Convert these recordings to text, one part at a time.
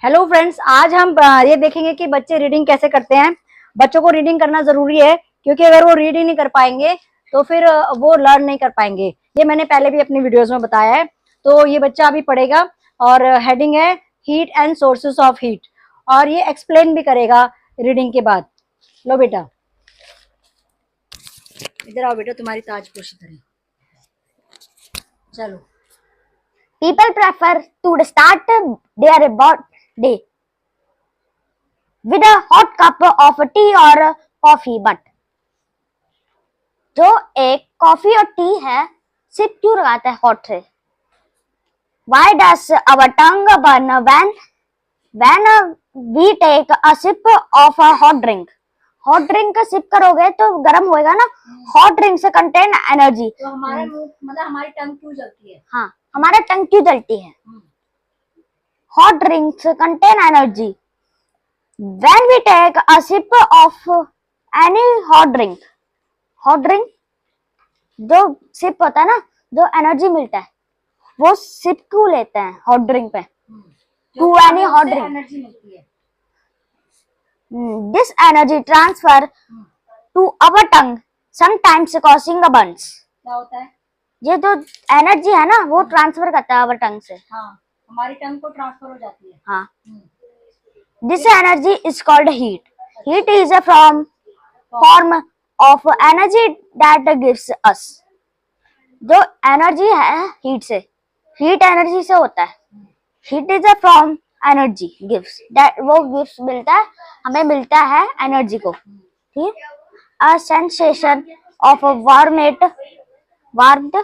Hello friends, आज हम ये देखेंगे कि बच्चे रीडिंग कैसे करते हैं। बच्चों को रीडिंग करना जरूरी है क्योंकि अगर वो रीड ही नहीं कर पाएंगे तो फिर वो लर्न नहीं कर पाएंगे। ये मैंने पहले भी अपनी वीडियोस में बताया है। तो ये बच्चा अभी पढ़ेगा और हेडिंग है heat and sources of heat, और ये एक्सप्लेन भी करेगा रीडिंग के बाद। लो बेटा, इधर आओ बेटा, तुम्हारी ताजपोशी करें। चलो। People prefer to start their day with a hot cup of tea or coffee, but जो एक कॉफी और टी है सिप क्यों लगाता है हॉट से? Why does our tongue burn when we take a sip of a hot drink? Hot drink sip करोगे तो गर्म होएगा ना। हॉट ड्रिंक से कंटेन एनर्जी। तो हमारा मुंह मतलब हमारी टंग क्यों जलती है? हाँ, हमारा टंग क्यों जलती है? Hot drinks contain energy. When we take a sip of any hot drink, जो सिप होता है ना, जो एनर्जी मिलता है वो सिप क्यों लेते हैं हॉट ड्रिंक पे? To any hot drink energy मिलती है। This energy transfer to our tongue, sometimes causing a burns. क्या होता है? ये जो एनर्जी है ना वो ट्रांसफर करता है अवर टंग से। हाँ, हमारी टंग को ट्रांसफर हो जाती है। हाँ, this energy is called heat. Heat is a form of energy that gives us. जो एनर्जी है हीट से, हीट एनर्जी से होता है। Heat is a from energy gives, that वो गिव्स मिलता है, हमें मिलता है एनर्जी को। ठीक, a sensation of warmth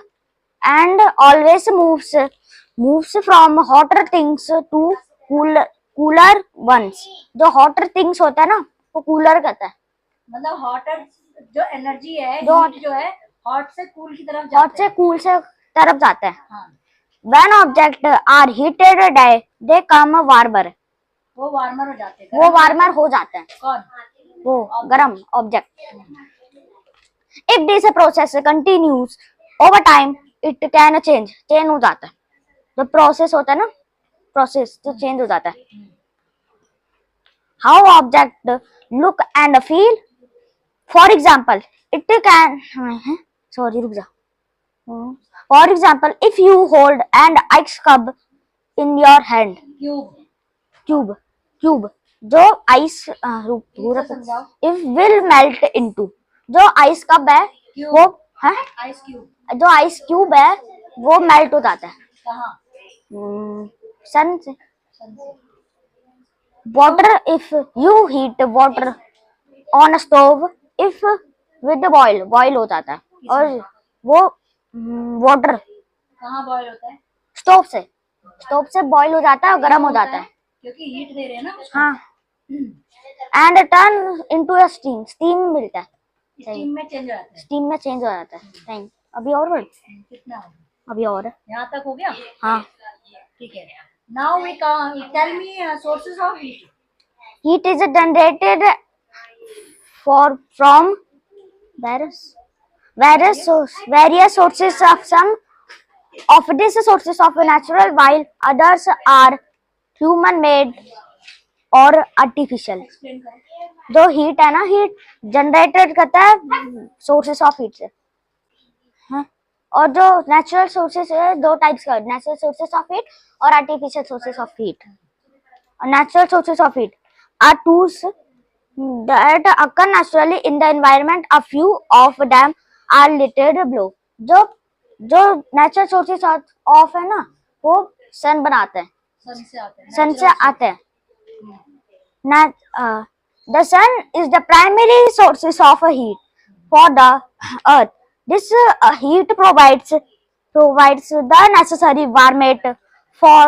and always moves from hotter things to cooler ones. जो हॉटर थिंग्स होता है ना वो कूलर करता है। मतलब हॉटर जो एनर्जी है, जो हीट जो है हॉट से कूल की तरफ हॉट जाता से कूल से तरफ जाता है। हाँ, When objects are heated, they come warmer. वो वार्मर हो जाते हैं। वो वार्मर हो जाते हैं। कौन? वो गरम object. If this process continues over time, it can change हो जाता है। जो प्रोसेस होता है ना, प्रोसेस जो चेंज हो जाता है। How object look and feel? For example, it can रुक जा। For example, if you hold an ice cube in your hand, cube, जो आइस समझाओ। if will melt into, जो आइस कप है वो है, आइस क्यूब जो आइस क्यूब है वो मेल्ट हो जाता है। कहाँ? सन से। Water, if you heat water on a stove, if with boil हो जाता है। और वो वाटर कहाँ बॉयल होता है? स्टोव से बॉईल हो जाता है और गर्म हो जाता है क्योंकि हीट दे रहे हैं ना उसको। हाँ, and turn into a steam मिलता है। स्टीम में चेंज हो जाता है। स्टीम में चेंज हो जाता है। थैंक, अभी और वर्ड, कितना हो गया? अभी और है। यहाँ तक हो गया? हाँ, ठीक है। Now we tell me sources of heat. Heat is generated from various sources. Of some of these sources of natural, while others are human made और artificial. एक्सप्लेन करो। जो हीट है ना, हीट जनरेटेड करता है सोर्सेस ऑफ हीट से। हाँ? और जो नेचुरल सोर्सेस है, दो टाइप्स का, नेचुरल सोर्सेस ऑफ हीट और artificial sources of heat. Natural sources of heat are tools that occur naturally in the environment. A few of them are listed below. जो natural sources of है ना वो सन बनाते हैं, सन से आते हैं। The sun is the primary sources of heat for the earth. This heat provides the necessary warmth for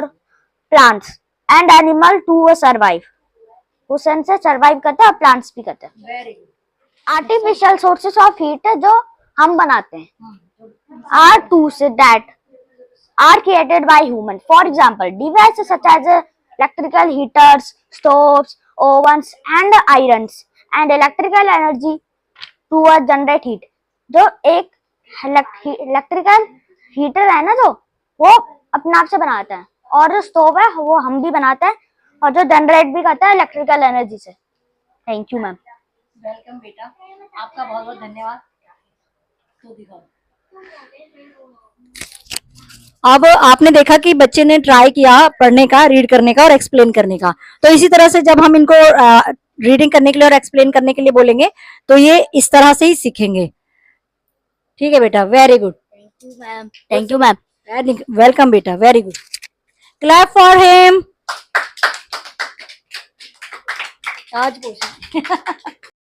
plants and animals to survive. वो सन से सर्वाइव करता है और प्लांट्स भी करते हैं। Very good. Artificial sources of heat जो हम बनाते हैं are tools that are created by human. For example, devices such as electrical heaters, stoves, ovens and irons and electrical energy to generate heat. जो एक electrical heater है ना, जो वो अपने आप से बनाता है, और जो स्टोव है वो हम भी बनाते हैं और जो जनरेट भी करता है इलेक्ट्रिकल एनर्जी से। Thank you ma'am. वेलकम बेटा, आपका बहुत बहुत धन्यवाद। तो दिखाओ। अब आपने देखा कि बच्चे ने ट्राई किया पढ़ने का, रीड करने का और एक्सप्लेन करने का। तो इसी तरह से जब हम इनको रीडिंग करने के लिए और एक्सप्लेन करने के लिए बोलेंगे तो ये इस तरह से ही सीखेंगे। ठीक है बेटा, very good. Thank you ma'am. Thank you ma'am. Welcome बेटा, very good. Clap for him. आज पूछा